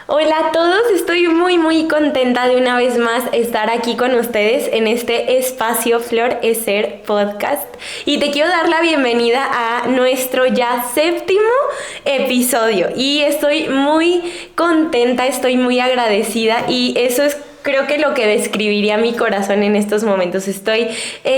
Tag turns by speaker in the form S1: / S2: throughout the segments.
S1: Hola a todos, estoy muy contenta de una vez más estar aquí con ustedes en este espacio Flor es Ser podcast y te quiero dar la bienvenida a nuestro ya 7º episodio y estoy muy contenta, estoy muy agradecida y eso es creo que lo que describiría mi corazón en estos momentos. Estoy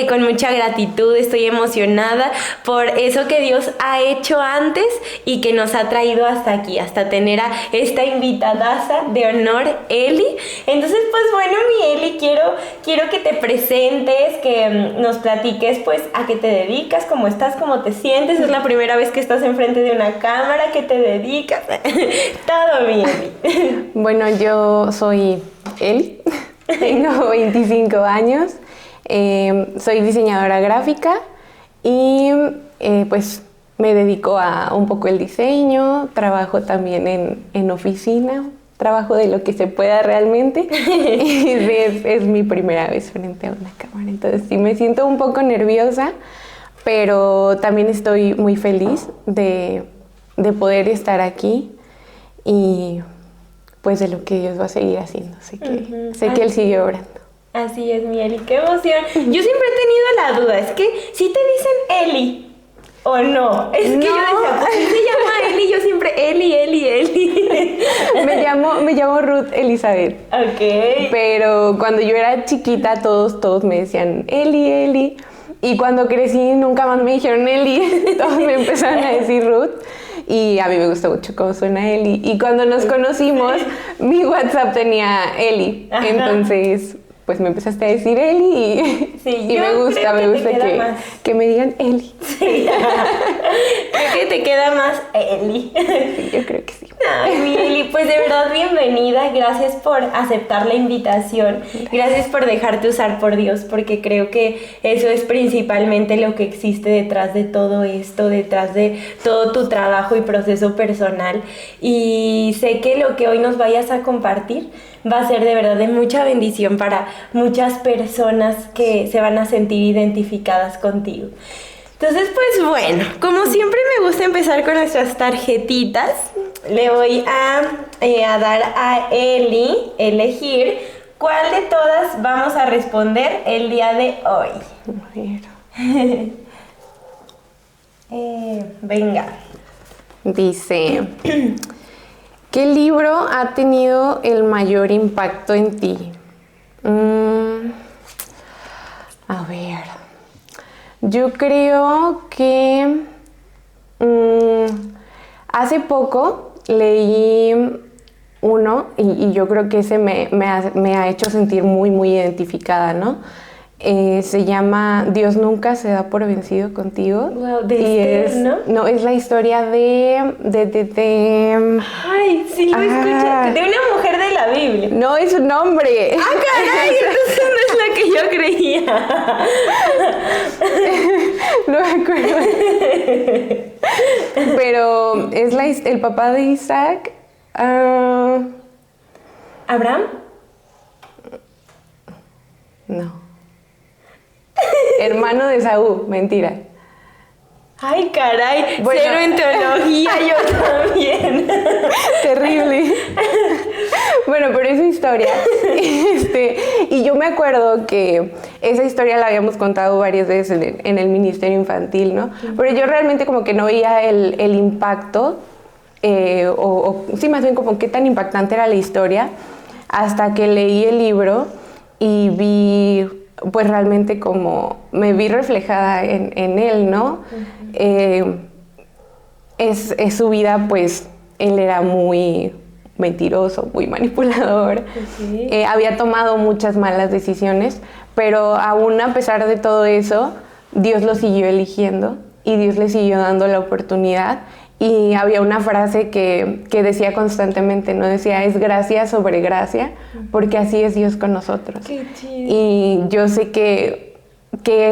S1: con mucha gratitud, estoy emocionada por eso que Dios ha hecho antes y que nos ha traído hasta aquí, hasta tener a esta invitadaza de honor, Eli. Entonces, pues bueno, mi Eli, quiero que te presentes, que nos platiques pues a qué te dedicas, cómo estás, cómo te sientes. Es la primera vez que estás enfrente de una cámara, ¿qué te dedicas? Todo bien, Eli.
S2: Bueno, yo soy Eli, tengo 25 años, soy diseñadora gráfica y pues me dedico a un poco el diseño, trabajo también en oficina, trabajo de lo que se pueda realmente y es mi primera vez frente a una cámara, entonces sí me siento un poco nerviosa, pero también estoy muy feliz de poder estar aquí y pues de lo que Dios va a seguir haciendo. Sé que Él sigue obrando.
S1: Así es, mi Eli, qué emoción. Yo siempre he tenido la duda, es que si te dicen Eli o no. Es que yo decía, pues se llama Eli, yo siempre Eli.
S2: Me llamo Ruth Elizabeth.
S1: Ok.
S2: Pero cuando yo era chiquita todos me decían Eli. Y cuando crecí nunca más me dijeron Eli, todos me empezaron a decir Ruth. Y a mí me gusta mucho cómo suena Eli. Y cuando nos conocimos, mi WhatsApp tenía Eli. Ajá. Entonces, pues me empezaste a decir Eli y me gusta que me digan Eli.
S1: Sí. Creo que te queda más Eli.
S2: Sí, yo creo que sí.
S1: Ay, mi Eli, pues de verdad bienvenida. Gracias por aceptar la invitación. Gracias por dejarte usar por Dios, porque creo que eso es principalmente lo que existe detrás de todo esto, detrás de todo tu trabajo y proceso personal. Y sé que lo que hoy nos vayas a compartir va a ser de verdad de mucha bendición para muchas personas que se van a sentir identificadas contigo. Entonces, pues bueno, como siempre me gusta empezar con nuestras tarjetitas. Le voy a dar a Eli elegir cuál de todas vamos a responder el día de hoy. Venga.
S2: Dice, ¿qué libro ha tenido el mayor impacto en ti? A ver, yo creo que hace poco leí uno y yo creo que ese me ha hecho sentir muy identificada, ¿no? Se llama Dios nunca se da por vencido contigo.
S1: Wow, de Esther, ¿no?
S2: No, es la historia de
S1: Ay, sí, lo escuché. De una mujer de la Biblia.
S2: No, es un hombre.
S1: ¡Ah, caray! Entonces no es la que yo creía.
S2: No me acuerdo. Pero es el papá de Isaac.
S1: ¿Abraham?
S2: No. Hermano de Saúl, mentira.
S1: Ay, caray, bueno. Cero en teología, yo también.
S2: Terrible. Bueno, pero es historia. Y yo me acuerdo que esa historia la habíamos contado varias veces en el ministerio infantil, ¿no? Pero yo realmente como que no veía el impacto, sí, más bien como qué tan impactante era la historia, hasta que leí el libro y vi, pues realmente como me vi reflejada en él, ¿no? Es su vida, pues él era muy mentiroso, muy manipulador, había tomado muchas malas decisiones, pero aún a pesar de todo eso, Dios lo siguió eligiendo y Dios le siguió dando la oportunidad. Y había una frase que decía constantemente, ¿no? Decía, es gracia sobre gracia, porque así es Dios con nosotros.
S1: Qué chido.
S2: Y yo sé que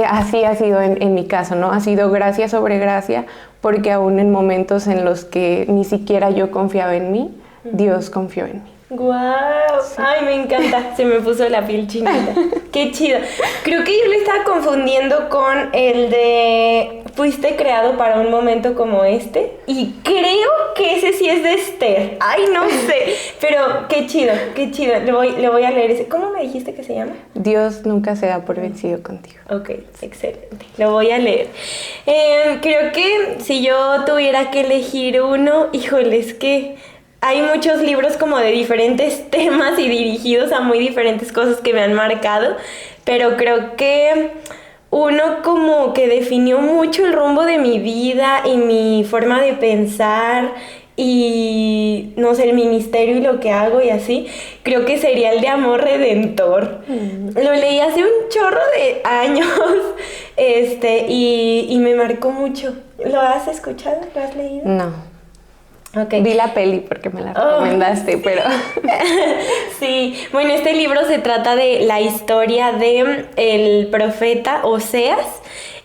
S2: así ha sido en mi caso, ¿no? Ha sido gracia sobre gracia, porque aún en momentos en los que ni siquiera yo confiaba en mí, Dios confió en mí.
S1: ¡Guau! Sí. Ay, me encanta. Se me puso la piel chinita. ¡Qué chido! Creo que yo lo estaba confundiendo con el de fuiste creado para un momento como este y creo que ese sí es de Esther. Ay, no sé, pero qué chido, le voy a leer ese. ¿Cómo me dijiste que se llama?
S2: Dios nunca se da por vencido contigo.
S1: Ok, excelente, lo voy a leer. Creo que si yo tuviera que elegir uno, híjole, es que hay muchos libros como de diferentes temas y dirigidos a muy diferentes cosas que me han marcado, pero creo que uno como que definió mucho el rumbo de mi vida y mi forma de pensar y, no sé, el ministerio y lo que hago y así, creo que sería el de Amor Redentor. Lo leí hace un chorro de años, y me marcó mucho. ¿Lo has escuchado? ¿Lo has leído?
S2: No.
S1: Okay.
S2: Vi la peli porque me la recomendaste, pero...
S1: Sí, bueno, este libro se trata de la historia de el profeta Oseas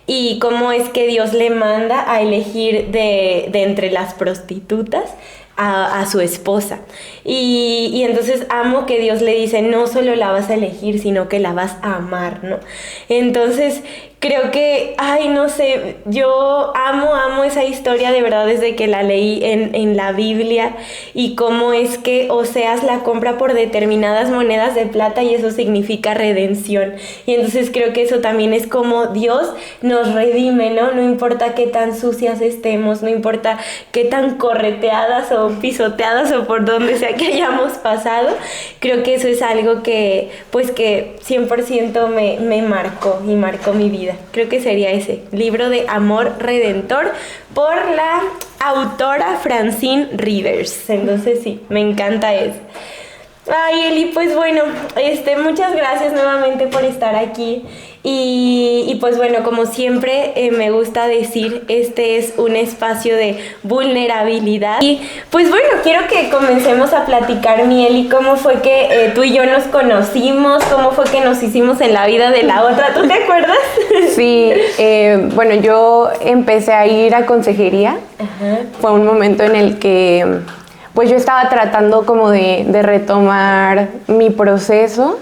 S1: y cómo es que Dios le manda a elegir de entre las prostitutas a su esposa. Y entonces amo que Dios le dice, no solo la vas a elegir, sino que la vas a amar, ¿no? Entonces creo que, ay, no sé, yo amo esa historia de verdad desde que la leí en la Biblia y cómo es que Oseas la compra por determinadas monedas de plata y eso significa redención. Y entonces creo que eso también es como Dios nos redime, ¿no? No importa qué tan sucias estemos, no importa qué tan correteadas o pisoteadas o por donde sea que hayamos pasado, creo que eso es algo que, pues que 100% me marcó y marcó mi vida. Creo que sería ese, libro de Amor Redentor por la autora Francine Rivers. Entonces sí, me encanta eso. Ay, Eli, pues bueno, muchas gracias nuevamente por estar aquí. Y pues bueno, como siempre me gusta decir, este es un espacio de vulnerabilidad. Y pues bueno, quiero que comencemos a platicar, mi Eli, cómo fue que tú y yo nos conocimos, cómo fue que nos hicimos en la vida de la otra. ¿Tú te acuerdas?
S2: Sí, bueno, yo empecé a ir a consejería. Ajá. Fue un momento en el que pues yo estaba tratando como de retomar mi proceso.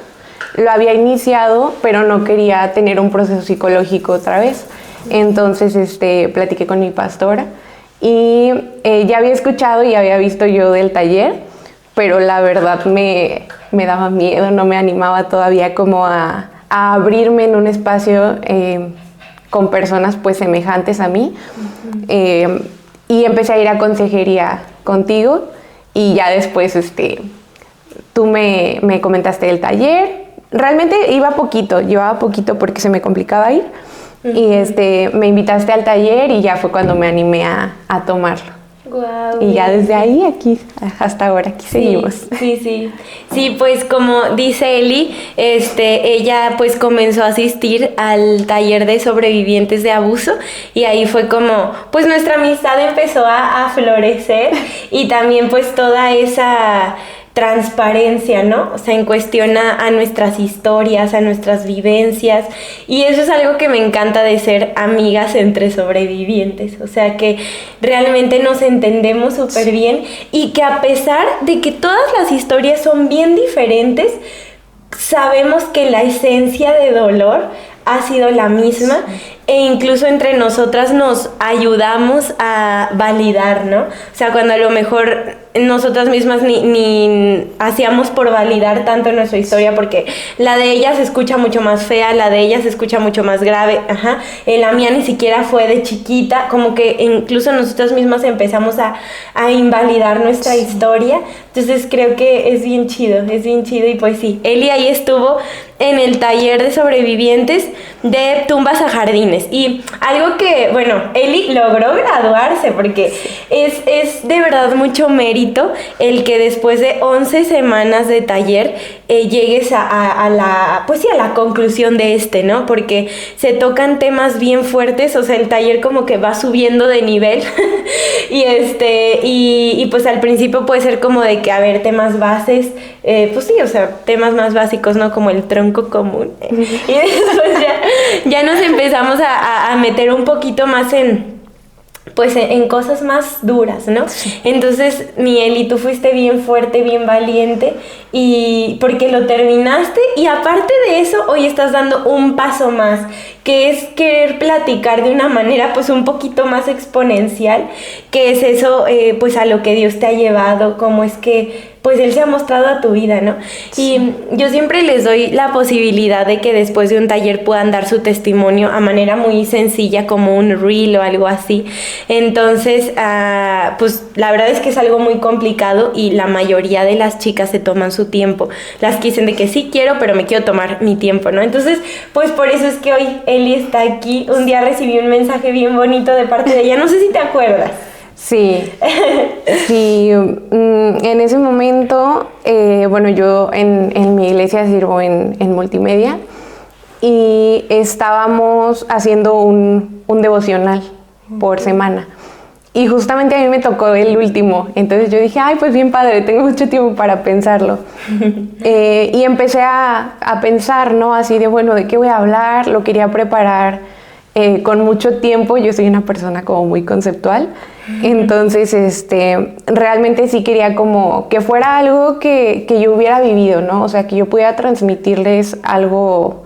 S2: Lo había iniciado, pero no quería tener un proceso psicológico otra vez. Entonces, platiqué con mi pastora y ya había escuchado y había visto yo del taller, pero la verdad me daba miedo, no me animaba todavía como a abrirme en un espacio con personas pues semejantes a mí. Y empecé a ir a consejería contigo y ya después tú me comentaste del taller. Realmente llevaba poquito porque se me complicaba ir. Uh-huh. Y me invitaste al taller y ya fue cuando me animé a tomarlo.
S1: Wow,
S2: y ya desde ahí aquí hasta ahora aquí seguimos.
S1: Sí, pues como dice Eli, ella pues comenzó a asistir al taller de sobrevivientes de abuso y ahí fue como pues nuestra amistad empezó a florecer y también pues toda esa transparencia, ¿no? O sea, en cuestión a nuestras historias, a nuestras vivencias, y eso es algo que me encanta de ser amigas entre sobrevivientes, o sea, que realmente nos entendemos súper bien y que a pesar de que todas las historias son bien diferentes, sabemos que la esencia de dolor ha sido la misma e incluso entre nosotras nos ayudamos a validar, ¿no? O sea, cuando a lo mejor nosotras mismas ni hacíamos por validar tanto nuestra historia porque la de ella se escucha mucho más fea, la de ella se escucha mucho más grave, la mía ni siquiera fue de chiquita, como que incluso nosotras mismas empezamos a invalidar nuestra historia, entonces creo que es bien chido y pues sí, Eli ahí estuvo en el taller de sobrevivientes de tumbas a jardines y algo que, bueno, Eli logró graduarse porque es de verdad mucho mérito el que después de 11 semanas de taller llegues a la conclusión de ¿no? Porque se tocan temas bien fuertes, o sea, el taller como que va subiendo de nivel y pues al principio puede ser como de que, a ver, temas bases, pues sí, o sea, temas más básicos, ¿no? Como el tronco común. Y después ya nos empezamos a meter un poquito más en pues en cosas más duras, ¿no? Sí. Entonces, Mieli, tú fuiste bien fuerte, bien valiente, y porque lo terminaste, y aparte de eso, hoy estás dando un paso más, que es querer platicar de una manera pues un poquito más exponencial, que es eso, pues a lo que Dios te ha llevado, cómo es que pues Él se ha mostrado a tu vida, ¿no? Sí. Y yo siempre les doy la posibilidad de que después de un taller puedan dar su testimonio a manera muy sencilla, como un reel o algo así. Entonces, pues la verdad es que es algo muy complicado y la mayoría de las chicas se toman su tiempo. Las que dicen de que sí quiero, pero me quiero tomar mi tiempo, ¿no? Entonces, pues por eso es que hoy Eli está aquí. Un día recibí un mensaje bien bonito de parte de ella, no sé si te acuerdas.
S2: Sí, sí, en ese momento, bueno, yo en mi iglesia sirvo en multimedia y estábamos haciendo un devocional por semana y justamente a mí me tocó el último, entonces yo dije, ay, pues bien padre, tengo mucho tiempo para pensarlo y empecé a pensar, ¿no? Así de, bueno, ¿de qué voy a hablar? Lo quería preparar con mucho tiempo, yo soy una persona como muy conceptual. Entonces, realmente sí quería como que fuera algo que yo hubiera vivido, ¿no? O sea, que yo pudiera transmitirles algo,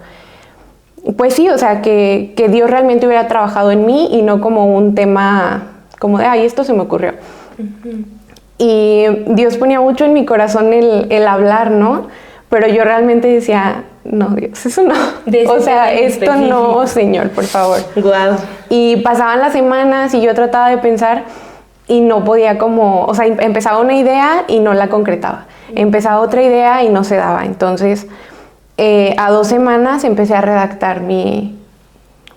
S2: pues sí, o sea, que Dios realmente hubiera trabajado en mí y no como un tema como de, ay, esto se me ocurrió. Uh-huh. Y Dios ponía mucho en mi corazón el hablar, ¿no? Pero yo realmente decía, no, Dios, eso no. O sea, esto no, Señor, por favor.
S1: Wow.
S2: Y pasaban las semanas y yo trataba de pensar y no podía como, o sea, empezaba una idea y no la concretaba. Empezaba otra idea y no se daba. Entonces, a 2 semanas empecé a redactar mi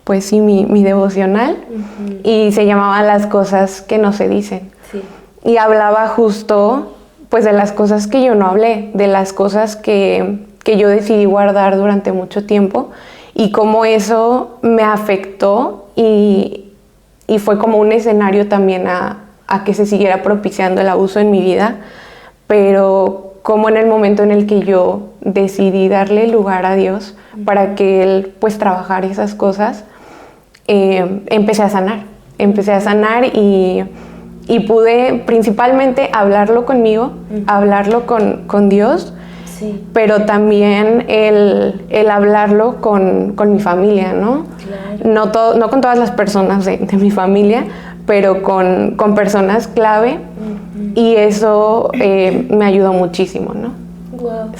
S2: devocional. Uh-huh. Y se llamaba Las cosas que no se dicen. Sí. Y hablaba justo pues de las cosas que yo no hablé, de las cosas que yo decidí guardar durante mucho tiempo y cómo eso me afectó y fue como un escenario también a que se siguiera propiciando el abuso en mi vida, pero como en el momento en el que yo decidí darle lugar a Dios para que Él pues trabajara esas cosas, empecé a sanar y pude principalmente hablarlo conmigo, hablarlo con Dios, sí. Pero también el hablarlo con mi familia, ¿no? Claro. No con todas las personas de mi familia, pero con personas clave, uh-huh. Y eso me ayudó muchísimo, ¿no?
S1: Wow.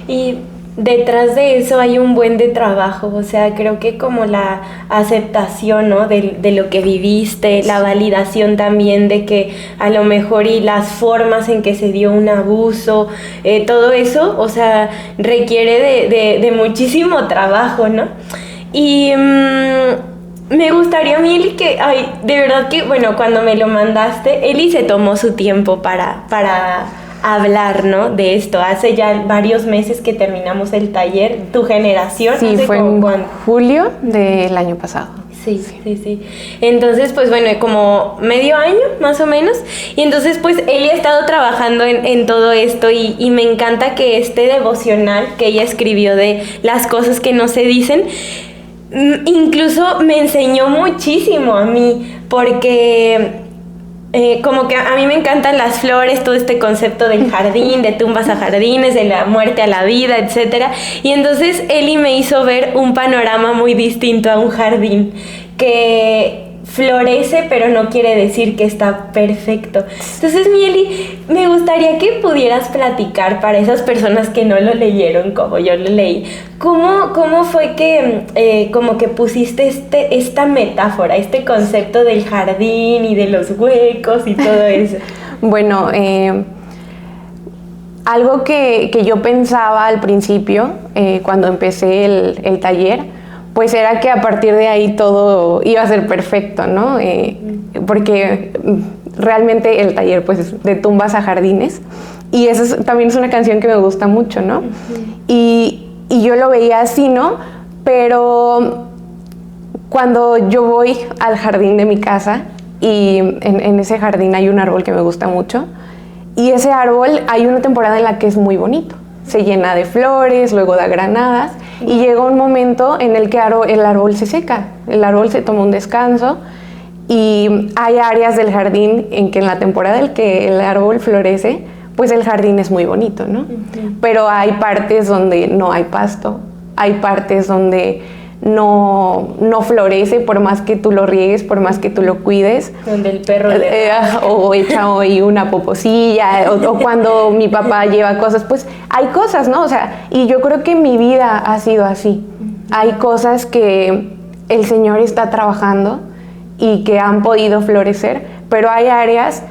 S1: Y detrás de eso hay un buen de trabajo, o sea, creo que como la aceptación, ¿no? de lo que viviste, la validación también de que a lo mejor y las formas en que se dio un abuso, todo eso, o sea, requiere de muchísimo trabajo, ¿no? Y me gustaría, Mieli, que, ay, de verdad que, bueno, cuando me lo mandaste, Eli se tomó su tiempo para hablar, ¿no? De esto. Hace ya varios meses que terminamos el taller, tu generación.
S2: Sí, fue en julio del año pasado.
S1: Sí. Entonces, pues bueno, como medio año, más o menos. Y entonces, pues, Eli ha estado trabajando en todo esto y me encanta que este devocional que ella escribió de las cosas que no se dicen, incluso me enseñó muchísimo a mí, porque como que a mí me encantan las flores, todo este concepto del jardín, de tumbas a jardines, de la muerte a la vida, etcétera. Y entonces Eli me hizo ver un panorama muy distinto a un jardín que florece, pero no quiere decir que está perfecto. Entonces, Mieli, me gustaría que pudieras platicar para esas personas que no lo leyeron como yo lo leí. ¿Cómo fue que como que pusiste esta metáfora, este concepto del jardín y de los huecos y todo eso?
S2: Bueno, algo que yo pensaba al principio, cuando empecé el taller, pues era que a partir de ahí todo iba a ser perfecto, ¿no? Porque realmente el taller pues es de tumbas a jardines y eso también es una canción que me gusta mucho, ¿no? Uh-huh. Y yo lo veía así, ¿no? Pero cuando yo voy al jardín de mi casa y en ese jardín hay un árbol que me gusta mucho y ese árbol hay una temporada en la que es muy bonito. Se llena de flores, luego da granadas y llega un momento en el que el árbol se seca, el árbol se toma un descanso Y hay áreas del jardín en que en la temporada en que el árbol florece, pues el jardín es muy bonito, ¿no? Pero hay partes donde no hay pasto, hay partes donde no florece por más que tú lo riegues, por más que tú lo cuides.
S1: Donde el perro
S2: o echa hoy una poposilla, o cuando mi papá lleva cosas, pues hay cosas, ¿no? O sea, y yo creo que mi vida ha sido así. Hay cosas que el Señor está trabajando y que han podido florecer, pero hay áreas,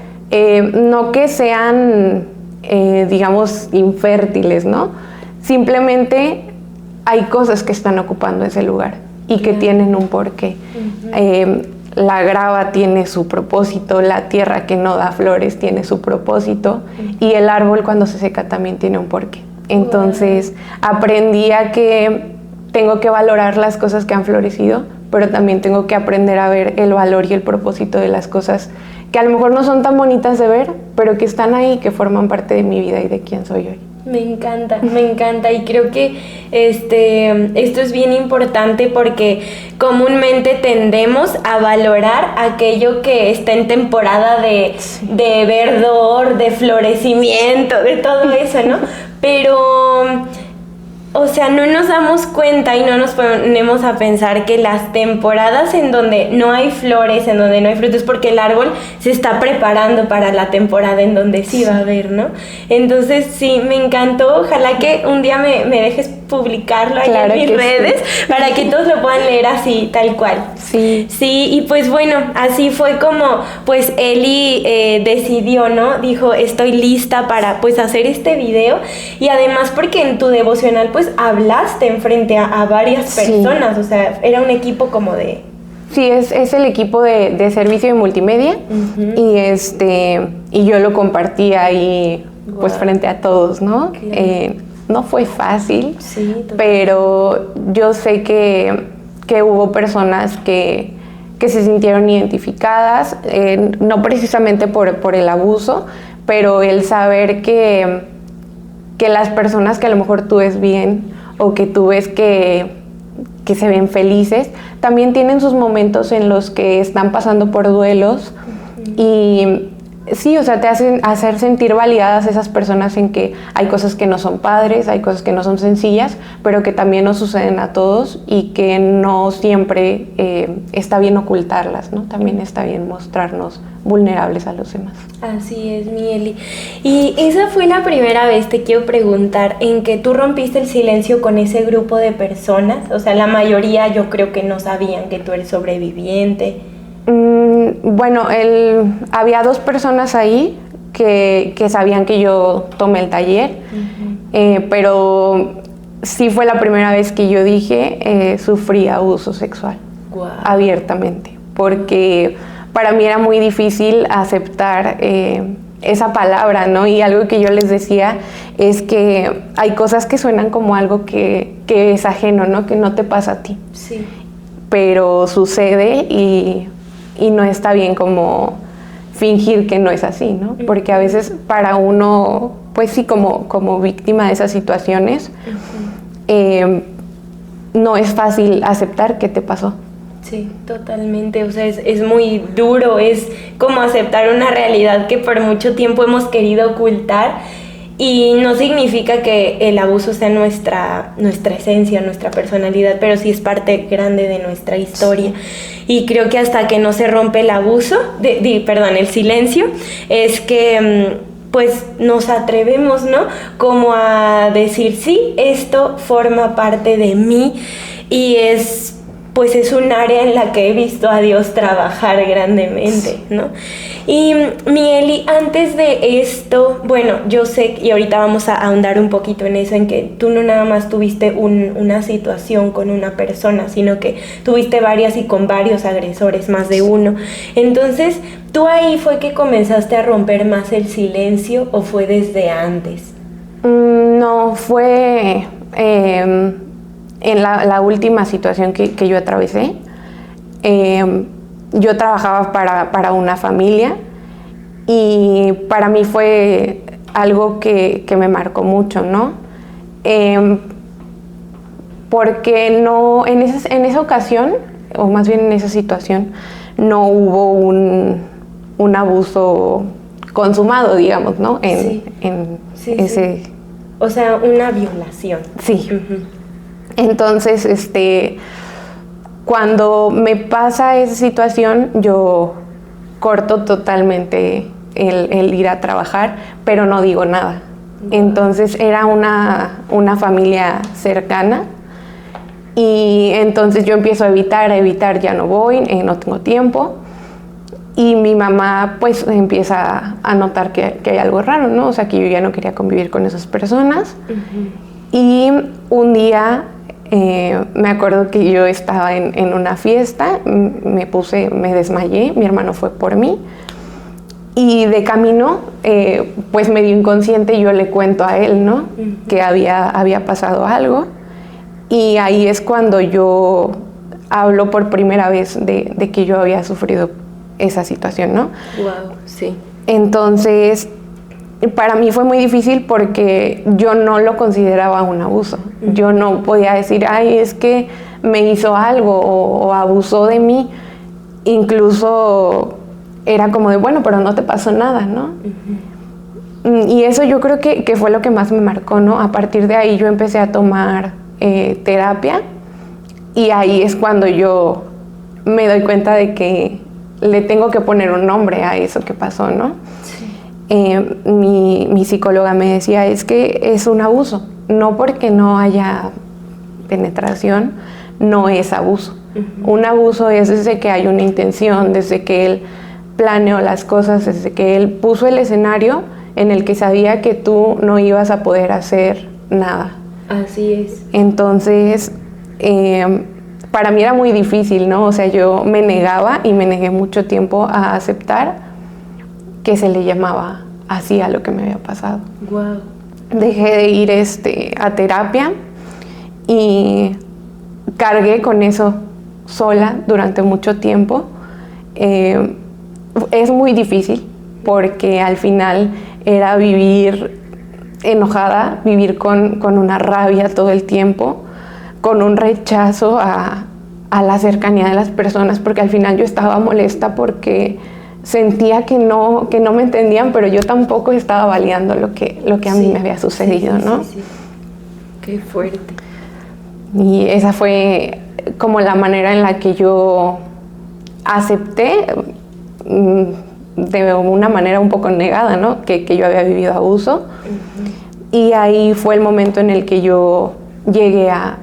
S2: no que sean, digamos, infértiles, ¿no? Simplemente hay cosas que están ocupando ese lugar y que tienen un porqué. La grava tiene su propósito, la tierra que no da flores tiene su propósito, y el árbol cuando se seca también tiene un porqué. Entonces aprendí a que tengo que valorar las cosas que han florecido, pero también tengo que aprender a ver el valor y el propósito de las cosas que a lo mejor no son tan bonitas de ver, pero que están ahí, que forman parte de mi vida y de quién soy hoy.
S1: Me encanta y creo que esto es bien importante porque comúnmente tendemos a valorar aquello que está en temporada de verdor, de florecimiento, de todo eso, ¿no? Pero, o sea, no nos damos cuenta y no nos ponemos a pensar que las temporadas en donde no hay flores, en donde no hay frutos, porque el árbol se está preparando para la temporada en donde sí va a haber, ¿no? Entonces, sí, me encantó. Ojalá que un día me dejes publicarlo ahí en mis redes, para que todos lo puedan leer así, tal cual.
S2: Sí.
S1: Sí, y pues bueno, así fue como pues Eli decidió, ¿no? Dijo, estoy lista para pues hacer este video, y además porque en tu devocional pues hablaste enfrente a varias personas, o sea, era un equipo como de...
S2: Sí, es el equipo de servicio de multimedia, y yo lo compartí ahí pues frente a todos, ¿no? Claro. No fue fácil, pero yo sé que hubo personas que se sintieron identificadas, no precisamente por el abuso, pero el saber que las personas que a lo mejor tú ves bien o que tú ves que se ven felices, también tienen sus momentos en los que están pasando por duelos, y sí, o sea, te hacen hacer sentir validadas esas personas en que hay cosas que no son padres, hay cosas que no son sencillas, pero que también nos suceden a todos y que no siempre está bien ocultarlas, ¿no? También está bien mostrarnos vulnerables a los demás.
S1: Así es, mi Eli. Y esa fue la primera vez, te quiero preguntar, en que tú rompiste el silencio con ese grupo de personas. O sea, la mayoría yo creo que no sabían que tú eres sobreviviente.
S2: Bueno, había 2 personas ahí que sabían que yo tomé el taller, pero sí fue la primera vez que yo dije sufrí abuso sexual abiertamente, porque para mí era muy difícil aceptar esa palabra, ¿no? Y algo que yo les decía es que hay cosas que suenan como algo que es ajeno, ¿no? Que no te pasa a ti.
S1: Sí.
S2: Pero sucede y no está bien como fingir que no es así, ¿no? Porque a veces para uno, pues sí, como víctima de esas situaciones, no es fácil aceptar qué te pasó.
S1: Sí, totalmente, o sea, es muy duro, es como aceptar una realidad que por mucho tiempo hemos querido ocultar, y no significa que el abuso sea nuestra esencia, nuestra personalidad, pero sí es parte grande de nuestra historia. Y creo que hasta que no se rompe el abuso, el silencio, es que pues nos atrevemos, ¿no? Como a decir, sí, esto forma parte de mí, y es un área en la que he visto a Dios trabajar grandemente, ¿no? Y mi Eli, antes de esto, bueno, yo sé, y ahorita vamos a ahondar un poquito en eso, en que tú no nada más tuviste una situación con una persona, sino que tuviste varias y con varios agresores, más de uno. Entonces, ¿tú ahí fue que comenzaste a romper más el silencio o fue desde antes?
S2: No, fue en la última situación que yo atravesé. Yo trabajaba para una familia, y para mí fue algo que me marcó mucho, ¿no? Porque no, en esa ocasión, o más bien en esa situación, no hubo un abuso consumado, digamos, ¿no? En ese...
S1: O sea, una violación.
S2: Sí.
S1: Uh-huh.
S2: Entonces, cuando me pasa esa situación, yo corto totalmente el ir a trabajar, pero no digo nada. Entonces era una familia cercana y entonces yo empiezo a evitar, ya no voy, no tengo tiempo. Y mi mamá pues empieza a notar que hay algo raro, ¿no? O sea, que yo ya no quería convivir con esas personas. Uh-huh. Y un día me acuerdo que yo estaba en una fiesta, me desmayé, mi hermano fue por mí. Y de camino, pues medio inconsciente, yo le cuento a él, ¿no? Uh-huh. Que había pasado algo. Y ahí es cuando yo hablo por primera vez de que yo había sufrido esa situación, ¿no?
S1: Wow, sí.
S2: Entonces, para mí fue muy difícil porque yo no lo consideraba un abuso. Uh-huh. Yo no podía decir, ay, es que me hizo algo o abusó de mí. Incluso era como de, bueno, pero no te pasó nada, ¿no? Uh-huh. Y eso yo creo que fue lo que más me marcó, ¿no? A partir de ahí yo empecé a tomar terapia y ahí es cuando yo me doy cuenta de que le tengo que poner un nombre a eso que pasó, ¿no? Sí. Mi psicóloga me decía, es que es un abuso, no porque no haya penetración, no es abuso. Uh-huh. Un abuso es desde que hay una intención, desde que él planeó las cosas, desde que él puso el escenario en el que sabía que tú no ibas a poder hacer nada.
S1: Así es.
S2: Entonces, para mí era muy difícil, ¿no? O sea, yo me negaba y me negué mucho tiempo a aceptar que se le llamaba así a lo que me había pasado.
S1: Wow.
S2: Dejé de ir a terapia y cargué con eso sola durante mucho tiempo. Es muy difícil porque al final era vivir enojada, vivir con una rabia todo el tiempo, con un rechazo a la cercanía de las personas, porque al final yo estaba molesta porque sentía que no me entendían, pero yo tampoco estaba validando lo que a mí me había sucedido, ¿no?
S1: Sí. Qué fuerte.
S2: Y esa fue como la manera en la que yo acepté, de una manera un poco negada, ¿no? Que yo había vivido abuso. Uh-huh. Y ahí fue el momento en el que yo llegué a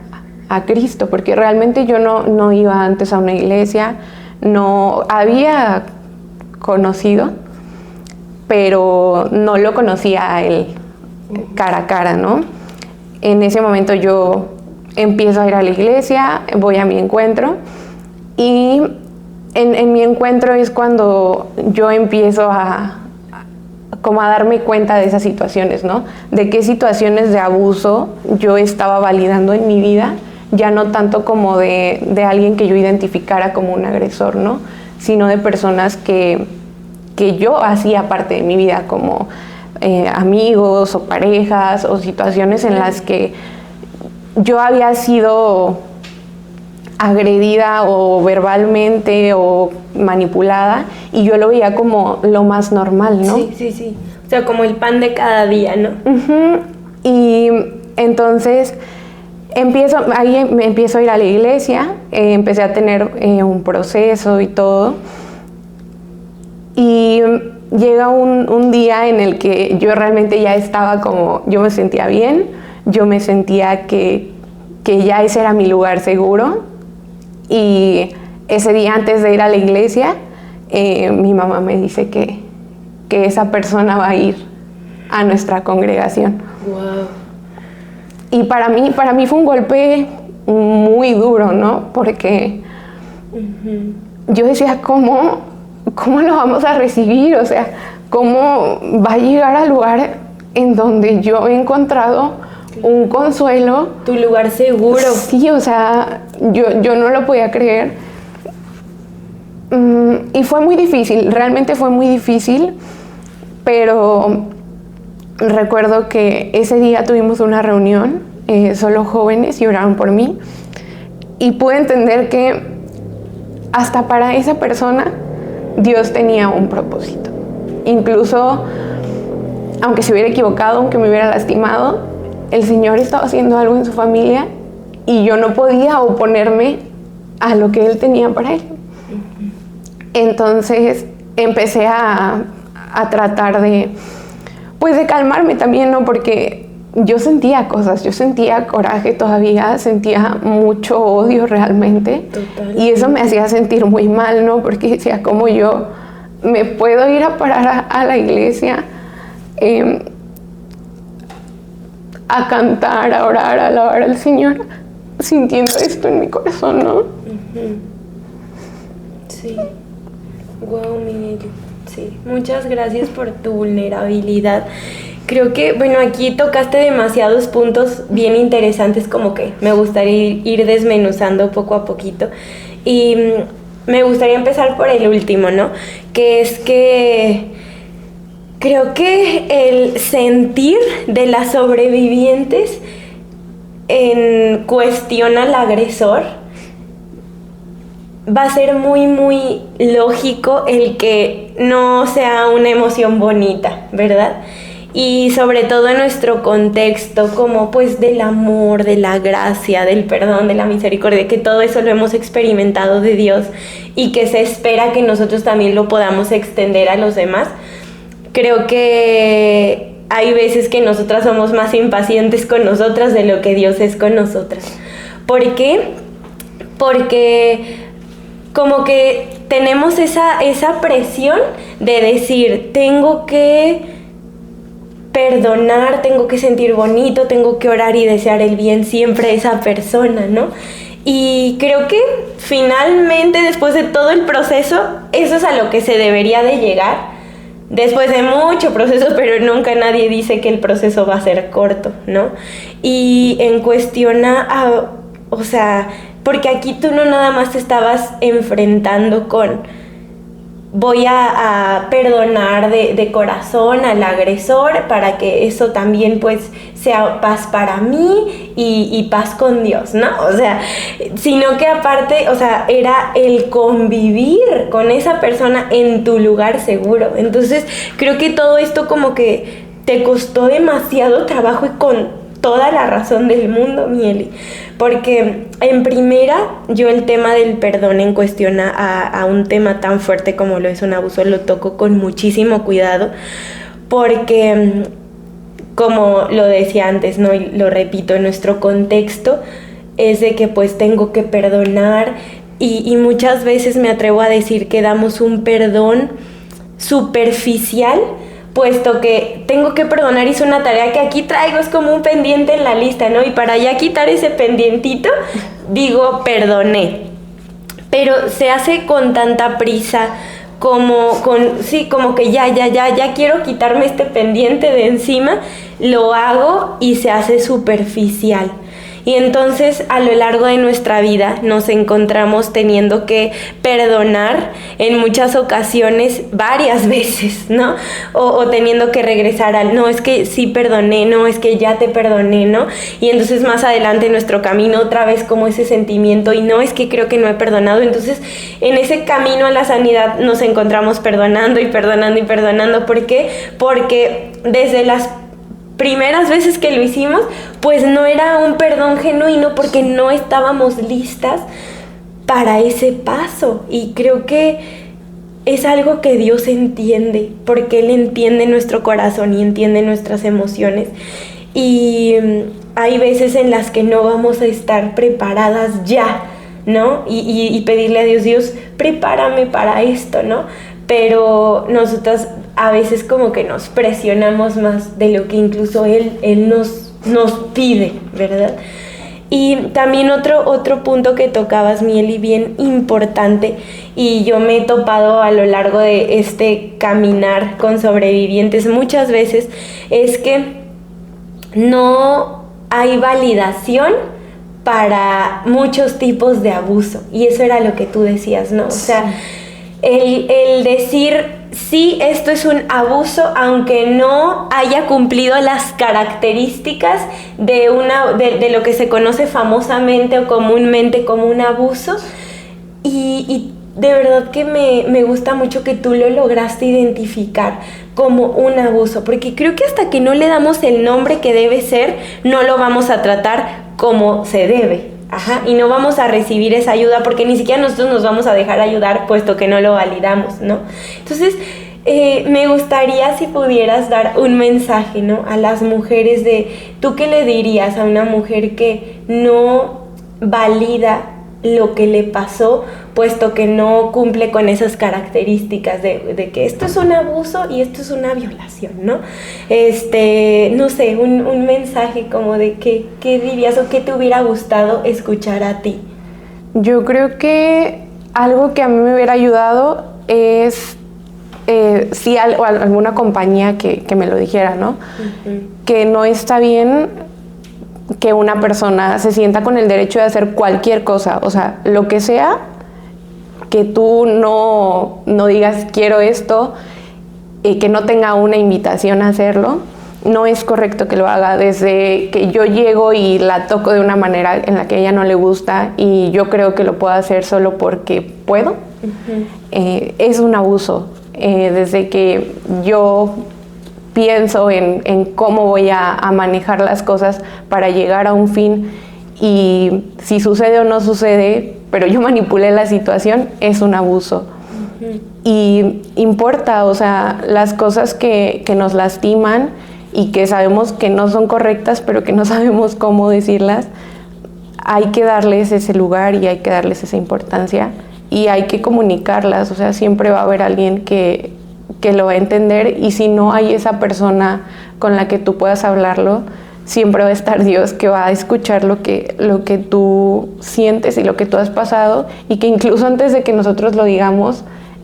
S2: Cristo, porque realmente yo no iba antes a una iglesia, no había conocido, pero no lo conocía a él cara a cara, ¿no? En ese momento yo empiezo a ir a la iglesia, voy a mi encuentro y en mi encuentro es cuando yo empiezo como a darme cuenta de esas situaciones, ¿no? De qué situaciones de abuso yo estaba validando en mi vida, ya no tanto como de alguien que yo identificara como un agresor, ¿no? Sino de personas que yo hacía parte de mi vida, como amigos o parejas o situaciones en las que yo había sido agredida o verbalmente o manipulada y yo lo veía como lo más normal, ¿no?
S1: Sí. O sea, como el pan de cada día, ¿no?
S2: Uh-huh. Y entonces empiezo a ir a la iglesia, empecé a tener un proceso y todo. Y llega un día en el que yo realmente ya estaba como, yo me sentía bien, yo me sentía que ya ese era mi lugar seguro. Y ese día antes de ir a la iglesia, mi mamá me dice que esa persona va a ir a nuestra congregación.
S1: Wow.
S2: Y para mí fue un golpe muy duro, ¿no? Porque uh-huh. Yo decía, ¿cómo lo vamos a recibir? O sea, ¿cómo va a llegar al lugar en donde yo he encontrado un consuelo?
S1: Tu lugar seguro.
S2: Sí, o sea, yo no lo podía creer. Y fue muy difícil, realmente fue muy difícil, pero recuerdo que ese día tuvimos una reunión, solo jóvenes, y oraron por mí, y pude entender que hasta para esa persona Dios tenía un propósito. Incluso, aunque se hubiera equivocado, aunque me hubiera lastimado, el Señor estaba haciendo algo en su familia y yo no podía oponerme a lo que Él tenía para él. Entonces empecé a tratar de calmarme también, ¿no? Porque yo sentía cosas, yo sentía coraje todavía, sentía mucho odio realmente. Total. Y eso me hacía sentir muy mal, ¿no? Porque decía, ¿cómo yo me puedo ir a parar a la iglesia a cantar, a orar, a alabar al Señor sintiendo esto en mi corazón, ¿no?
S1: Sí. Wow, Miguel. Sí. Muchas gracias por tu vulnerabilidad. Creo que, bueno, aquí tocaste demasiados puntos bien interesantes, como que me gustaría ir desmenuzando poco a poquito. Y me gustaría empezar por el último, ¿no? Que es que creo que el sentir de las sobrevivientes en cuestión al agresor va a ser muy, muy lógico el que no sea una emoción bonita, ¿verdad? Y sobre todo en nuestro contexto, como pues del amor, de la gracia, del perdón, de la misericordia, que todo eso lo hemos experimentado de Dios y que se espera que nosotros también lo podamos extender a los demás. Creo que hay veces que nosotras somos más impacientes con nosotras de lo que Dios es con nosotras. ¿Por qué? Porque como que tenemos esa presión de decir, tengo que perdonar, tengo que sentir bonito, tengo que orar y desear el bien siempre a esa persona, ¿no? Y creo que finalmente, después de todo el proceso, eso es a lo que se debería de llegar. Después de mucho proceso, pero nunca nadie dice que el proceso va a ser corto, ¿no? Y en cuestión o sea, porque aquí tú no nada más te estabas enfrentando con voy a perdonar de corazón al agresor para que eso también pues sea paz para mí y paz con Dios, ¿no? O sea, sino que aparte, o sea, era el convivir con esa persona en tu lugar seguro. Entonces, creo que todo esto como que te costó demasiado trabajo y con toda la razón del mundo, Mieli, porque en primera yo el tema del perdón en cuestión a un tema tan fuerte como lo es un abuso lo toco con muchísimo cuidado, porque como lo decía antes, ¿no? Y lo repito, en nuestro contexto es de que pues tengo que perdonar y muchas veces me atrevo a decir que damos un perdón superficial, puesto que tengo que perdonar, hice una tarea que aquí traigo, es como un pendiente en la lista, ¿no? Y para ya quitar ese pendientito, digo, perdoné. Pero se hace con tanta prisa, como que ya quiero quitarme este pendiente de encima, lo hago y se hace superficial. Y entonces a lo largo de nuestra vida nos encontramos teniendo que perdonar en muchas ocasiones, varias veces, ¿no? O teniendo que regresar al, no, es que sí perdoné, no, es que ya te perdoné, ¿no? Y entonces más adelante en nuestro camino otra vez como ese sentimiento y no, es que creo que no he perdonado. Entonces en ese camino a la sanidad nos encontramos perdonando y perdonando y perdonando. ¿Por qué? Porque desde las primeras veces que lo hicimos, pues no era un perdón genuino porque no estábamos listas para ese paso. Y creo que es algo que Dios entiende, porque Él entiende nuestro corazón y entiende nuestras emociones. Y hay veces en las que no vamos a estar preparadas ya, ¿no? Y pedirle a Dios, Dios, prepárame para esto, ¿no? Pero nosotras a veces como que nos presionamos más de lo que incluso Él nos pide, ¿verdad? Y también otro punto que tocabas, Mieli, bien importante, y yo me he topado a lo largo de este caminar con sobrevivientes muchas veces, es que no hay validación para muchos tipos de abuso. Y eso era lo que tú decías, ¿no? O sea, el decir, sí, esto es un abuso, aunque no haya cumplido las características de lo que se conoce famosamente o comúnmente como un abuso, y de verdad que me gusta mucho que tú lo lograste identificar como un abuso, porque creo que hasta que no le damos el nombre que debe ser, no lo vamos a tratar como se debe. Ajá, y no vamos a recibir esa ayuda porque ni siquiera nosotros nos vamos a dejar ayudar puesto que no lo validamos, ¿no? Entonces, me gustaría si pudieras dar un mensaje, ¿no? A las mujeres ¿tú qué le dirías a una mujer que no valida lo que le pasó, puesto que no cumple con esas características de que esto es un abuso y esto es una violación, ¿no? No sé, un mensaje como de qué dirías o qué te hubiera gustado escuchar a ti.
S2: Yo creo que algo que a mí me hubiera ayudado es sí, alguna compañía que me lo dijera, ¿no? Uh-huh. Que no está bien que una persona se sienta con el derecho de hacer cualquier cosa, o sea, lo que sea, que tú no digas quiero esto, que no tenga una invitación a hacerlo. No es correcto que lo haga. Desde que yo llego y la toco de una manera en la que a ella no le gusta y yo creo que lo puedo hacer solo porque puedo, uh-huh. Es un abuso. Desde que yo pienso en cómo voy a manejar las cosas para llegar a un fin y si sucede o no sucede, pero yo manipulé la situación, es un abuso. Uh-huh. Y importa, o sea, las cosas que nos lastiman y que sabemos que no son correctas, pero que no sabemos cómo decirlas, hay que darles ese lugar y hay que darles esa importancia y hay que comunicarlas, o sea, siempre va a haber alguien que lo va a entender y si no hay esa persona con la que tú puedas hablarlo, siempre va a estar Dios que va a escuchar lo que tú sientes y lo que tú has pasado y que incluso antes de que nosotros lo digamos,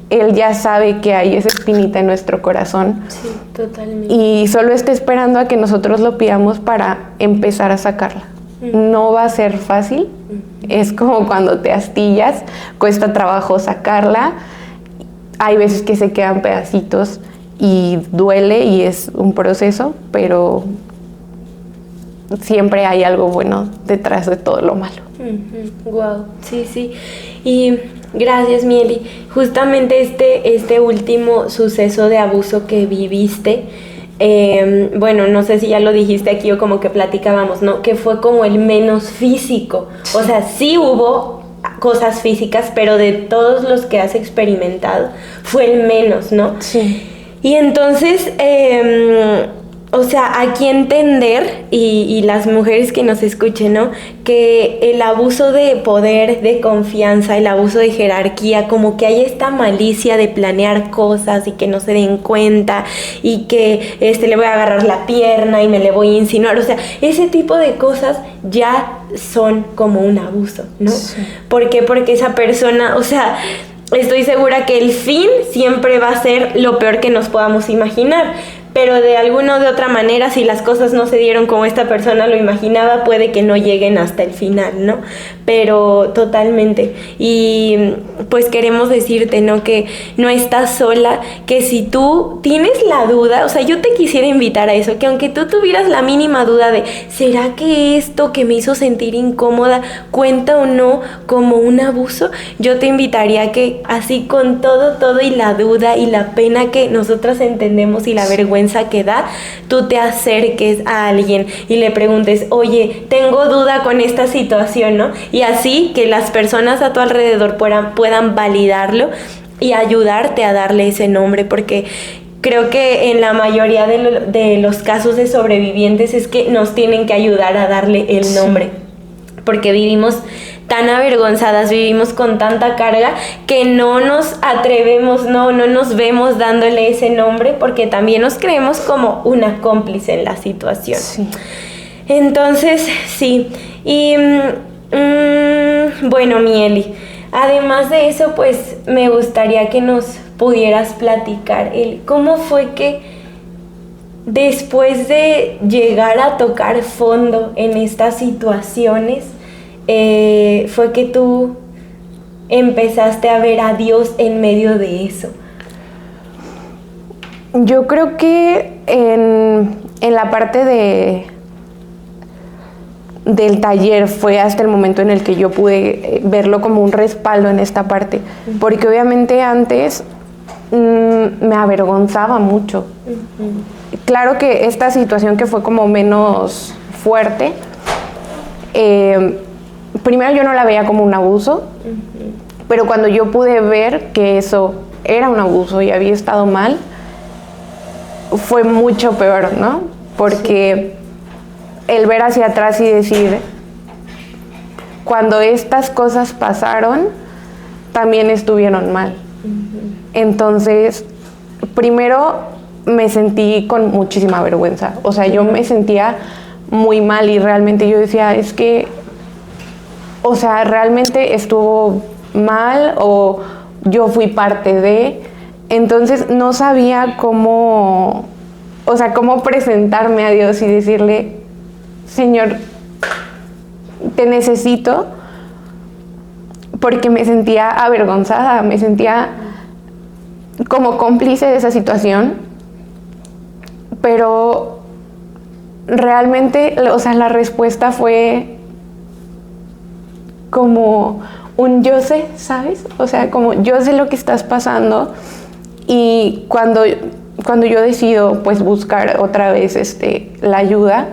S2: Él ya sabe que hay esa espinita en nuestro corazón.
S1: Sí, totalmente.
S2: Y solo está esperando a que nosotros lo pidamos para empezar a sacarla. No va a ser fácil, es como cuando te astillas, cuesta trabajo sacarla. Hay veces que se quedan pedacitos y duele y es un proceso, pero siempre hay algo bueno detrás de todo lo malo.
S1: Wow, sí, sí. Y gracias, Mieli. Justamente este último suceso de abuso que viviste, bueno, no sé si ya lo dijiste aquí o como que platicábamos, ¿no? Que fue como el menos físico. O sea, sí hubo cosas físicas, pero de todos los que has experimentado fue el menos, ¿no?
S2: Sí.
S1: Y entonces, o sea, aquí entender, y las mujeres que nos escuchen, ¿no? Que el abuso de poder, de confianza, el abuso de jerarquía, como que hay esta malicia de planear cosas y que no se den cuenta y que le voy a agarrar la pierna y me le voy a insinuar, o sea, ese tipo de cosas ya son como un abuso, ¿no? Sí. ¿Por qué? Porque esa persona, o sea, estoy segura que el fin siempre va a ser lo peor que nos podamos imaginar, pero de alguna o de otra manera, si las cosas no se dieron como esta persona lo imaginaba, puede que no lleguen hasta el final, ¿no? Pero totalmente. Y pues queremos decirte, ¿no? Que no estás sola, que si tú tienes la duda, o sea, yo te quisiera invitar a eso, que aunque tú tuvieras la mínima duda de, ¿será que esto que me hizo sentir incómoda cuenta o no como un abuso? Yo te invitaría a que así con todo y la duda y la pena que nosotras entendemos y la vergüenza que da, tú te acerques a alguien y le preguntes, oye, tengo duda con esta situación, ¿no? Y así que las personas a tu alrededor puedan validarlo y ayudarte a darle ese nombre, porque creo que en la mayoría de los casos de sobrevivientes es que nos tienen que ayudar a darle el nombre, porque vivimos tan avergonzadas, vivimos con tanta carga que no nos atrevemos, no nos vemos dándole ese nombre porque también nos creemos como una cómplice en la situación. Sí. Entonces, sí. Y bueno, Mieli, además de eso, pues me gustaría que nos pudieras platicar cómo fue que después de llegar a tocar fondo en estas situaciones, fue que tú empezaste a ver a Dios en medio de eso.
S2: Yo creo que en la parte del taller fue hasta el momento en el que yo pude verlo como un respaldo en esta parte, porque obviamente antes me avergonzaba mucho. Claro que esta situación que fue como menos fuerte, primero yo no la veía como un abuso, pero cuando yo pude ver que eso era un abuso y había estado mal, fue mucho peor, ¿no? Porque el ver hacia atrás y decir, cuando estas cosas pasaron, también estuvieron mal. Entonces, primero me sentí con muchísima vergüenza. O sea, yo me sentía muy mal y realmente yo decía, es que, o sea, realmente estuvo mal o yo fui parte de. Entonces, no sabía cómo, o sea, cómo presentarme a Dios y decirle, Señor, te necesito, porque me sentía avergonzada, me sentía como cómplice de esa situación, pero realmente, o sea, la respuesta fue como un yo sé, ¿sabes? O sea, como yo sé lo que estás pasando, y cuando yo decido pues buscar otra vez la ayuda,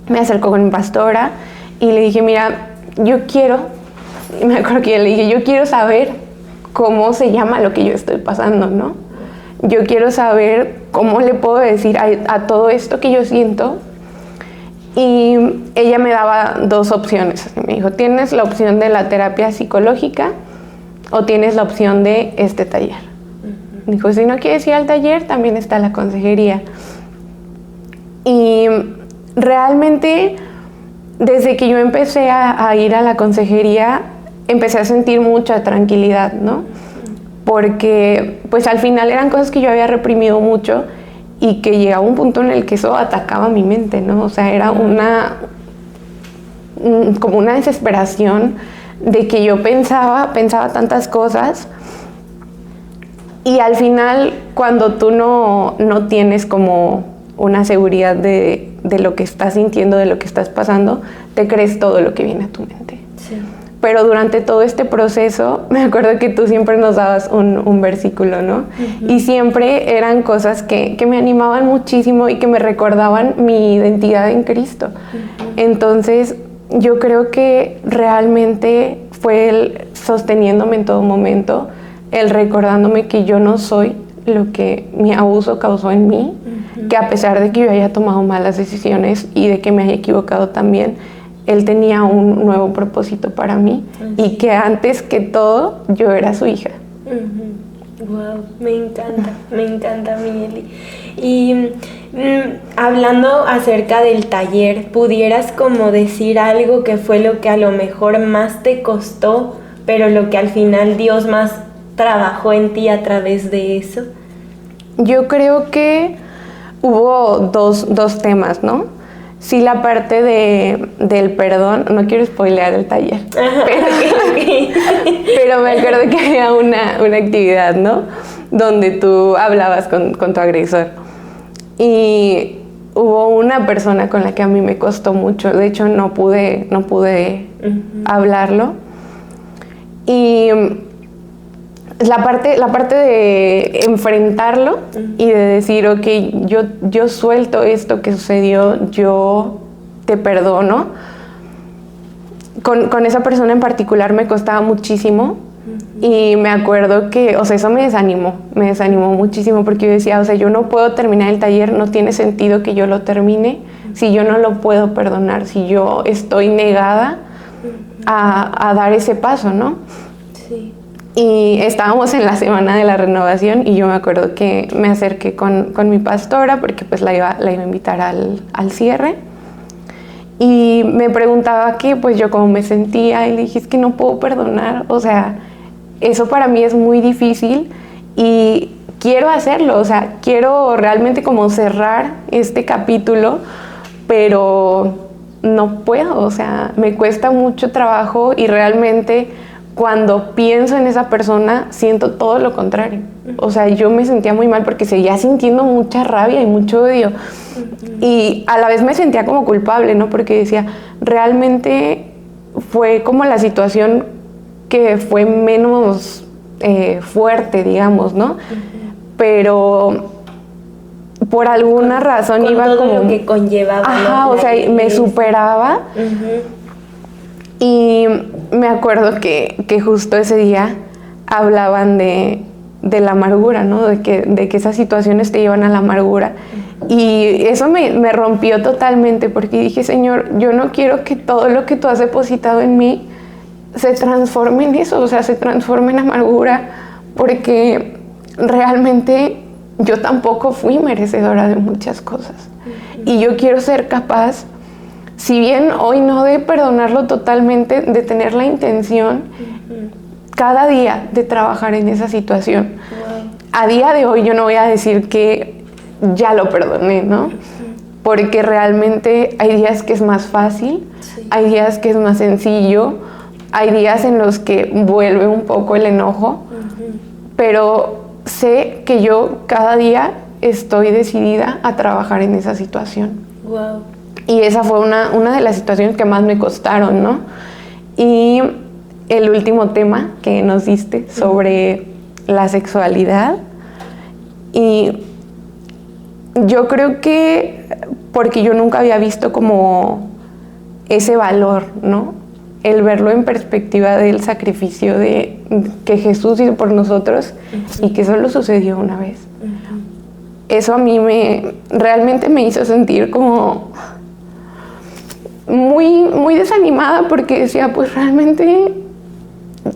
S2: me acerco con mi pastora y le dije, mira, yo quiero, y me acuerdo que yo le dije, yo quiero saber cómo se llama lo que yo estoy pasando, ¿no? Yo quiero saber cómo le puedo decir a todo esto que yo siento. Y ella me daba dos opciones. Me dijo, tienes la opción de la terapia psicológica o tienes la opción de este taller. Me dijo, si no quieres ir al taller, también está la consejería. Y realmente, desde que yo empecé a ir a la consejería, empecé a sentir mucha tranquilidad, ¿no? Porque, pues al final eran cosas que yo había reprimido mucho y que llegaba un punto en el que eso atacaba mi mente, ¿no? O sea, era como una desesperación de que yo pensaba tantas cosas, y al final, cuando tú no tienes como una seguridad de lo que estás sintiendo, de lo que estás pasando, te crees todo lo que viene a tu mente. Sí. Pero durante todo este proceso, me acuerdo que tú siempre nos dabas un versículo, ¿no? Y siempre eran cosas que me animaban muchísimo y que me recordaban mi identidad en Cristo. Entonces, yo creo que realmente fue Él sosteniéndome en todo momento, Él recordándome que yo no soy lo que mi abuso causó en mí, que a pesar de que yo haya tomado malas decisiones y de que me haya equivocado también, Él tenía un nuevo propósito para mí, y que antes que todo yo era su hija.
S1: Wow, me encanta, Miguel. Y hablando acerca del taller, ¿pudieras como decir algo que fue lo que a lo mejor más te costó, pero lo que al final Dios más trabajó en ti a través de eso?
S2: Yo creo que hubo dos temas, ¿no? Sí, la parte del perdón, no quiero spoilear el taller, pero me acuerdo que había una actividad, ¿no? Donde tú hablabas con tu agresor. Y hubo una persona con la que a mí me costó mucho, de hecho no pude hablarlo. Y la parte de enfrentarlo y de decir, ok, yo suelto esto que sucedió, yo te perdono. Con esa persona en particular me costaba muchísimo, y me acuerdo que, o sea, eso me desanimó muchísimo, porque yo decía, o sea, yo no puedo terminar el taller, no tiene sentido que yo lo termine si yo no lo puedo perdonar, si yo estoy negada a dar ese paso, ¿no? Sí. Y estábamos en la semana de la renovación, y yo me acuerdo que me acerqué con mi pastora, porque pues la iba a invitar al cierre, y me preguntaba que pues yo cómo me sentía, y le dije, es que no puedo perdonar, o sea, eso para mí es muy difícil y quiero hacerlo, o sea, quiero realmente como cerrar este capítulo, pero no puedo, o sea, me cuesta mucho trabajo, y realmente cuando pienso en esa persona siento todo lo contrario. O sea, yo me sentía muy mal porque seguía sintiendo mucha rabia y mucho odio. Y a la vez me sentía como culpable, ¿no? Porque decía, realmente fue como la situación que fue menos fuerte, digamos, ¿no? Pero por alguna razón
S1: con
S2: iba
S1: todo
S2: como...
S1: lo que conllevaba,
S2: ajá,
S1: ¿no?
S2: o sea, me superaba. Y me acuerdo que justo ese día hablaban de la amargura, ¿no? De que esas situaciones te llevan a la amargura. Y eso me rompió totalmente porque dije, Señor, yo no quiero que todo lo que tú has depositado en mí se transforme en eso, o sea, se transforme en amargura, porque realmente yo tampoco fui merecedora de muchas cosas. Y yo quiero ser capaz, si bien hoy no de perdonarlo totalmente, de tener la intención cada día de trabajar en esa situación. A día de hoy yo no voy a decir que ya lo perdoné, ¿no? Porque realmente hay días que es más fácil, hay días que es más sencillo, hay días en los que vuelve un poco el enojo, pero sé que yo cada día estoy decidida a trabajar en esa situación.
S1: Wow.
S2: Y esa fue una de las situaciones que más me costaron, ¿no? Y el último tema que nos diste sobre la sexualidad, y yo creo que porque yo nunca había visto como ese valor, ¿no? El verlo en perspectiva del sacrificio de que Jesús hizo por nosotros y que solo sucedió una vez. Eso a mí realmente me hizo sentir como muy, muy desanimada porque decía, pues realmente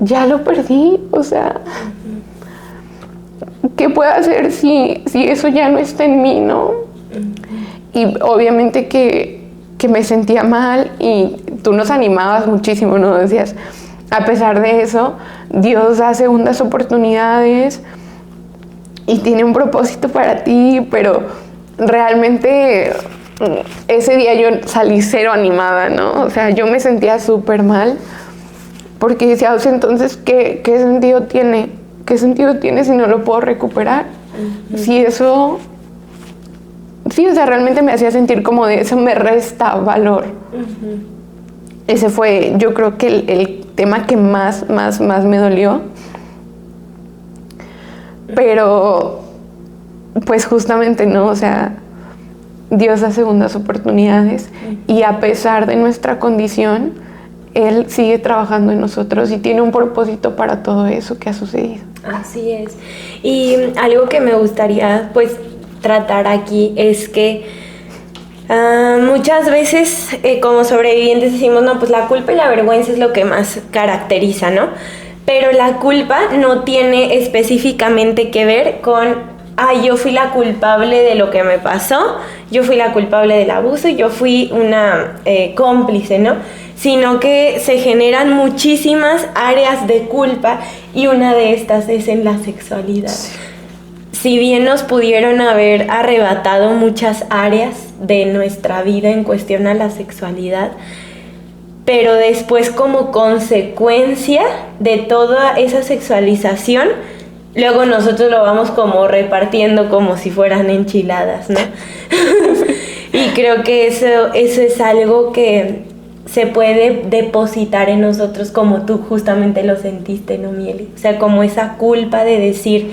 S2: ya lo perdí, o sea, ¿qué puedo hacer si eso ya no está en mí, no? Y obviamente que me sentía mal y tú nos animabas muchísimo, ¿no? Decías, a pesar de eso, Dios da segundas oportunidades y tiene un propósito para ti, pero realmente ese día yo salí cero animada, ¿no? O sea, yo me sentía súper mal porque decía, o sea, entonces, ¿qué sentido tiene? ¿Qué sentido tiene si no lo puedo recuperar? Si eso... Sí, o sea, realmente me hacía sentir como de eso me resta valor. Ese fue, yo creo que el tema que más me dolió. Pero, pues justamente, ¿no? O sea, Dios da segundas oportunidades y a pesar de nuestra condición, Él sigue trabajando en nosotros y tiene un propósito para todo eso que ha sucedido.
S1: Así es. Y algo que me gustaría, pues, tratar aquí es que muchas veces como sobrevivientes decimos, no, pues la culpa y la vergüenza es lo que más caracteriza, ¿no? Pero la culpa no tiene específicamente que ver con, yo fui la culpable de lo que me pasó, yo fui la culpable del abuso y yo fui una cómplice, ¿no? Sino que se generan muchísimas áreas de culpa y una de estas es en la sexualidad. Sí. Si bien nos pudieron haber arrebatado muchas áreas de nuestra vida en cuestión a la sexualidad, pero después como consecuencia de toda esa sexualización, luego nosotros lo vamos como repartiendo como si fueran enchiladas, ¿no? Y creo que eso es algo que se puede depositar en nosotros como tú justamente lo sentiste, ¿no, Mieli? O sea, como esa culpa de decir,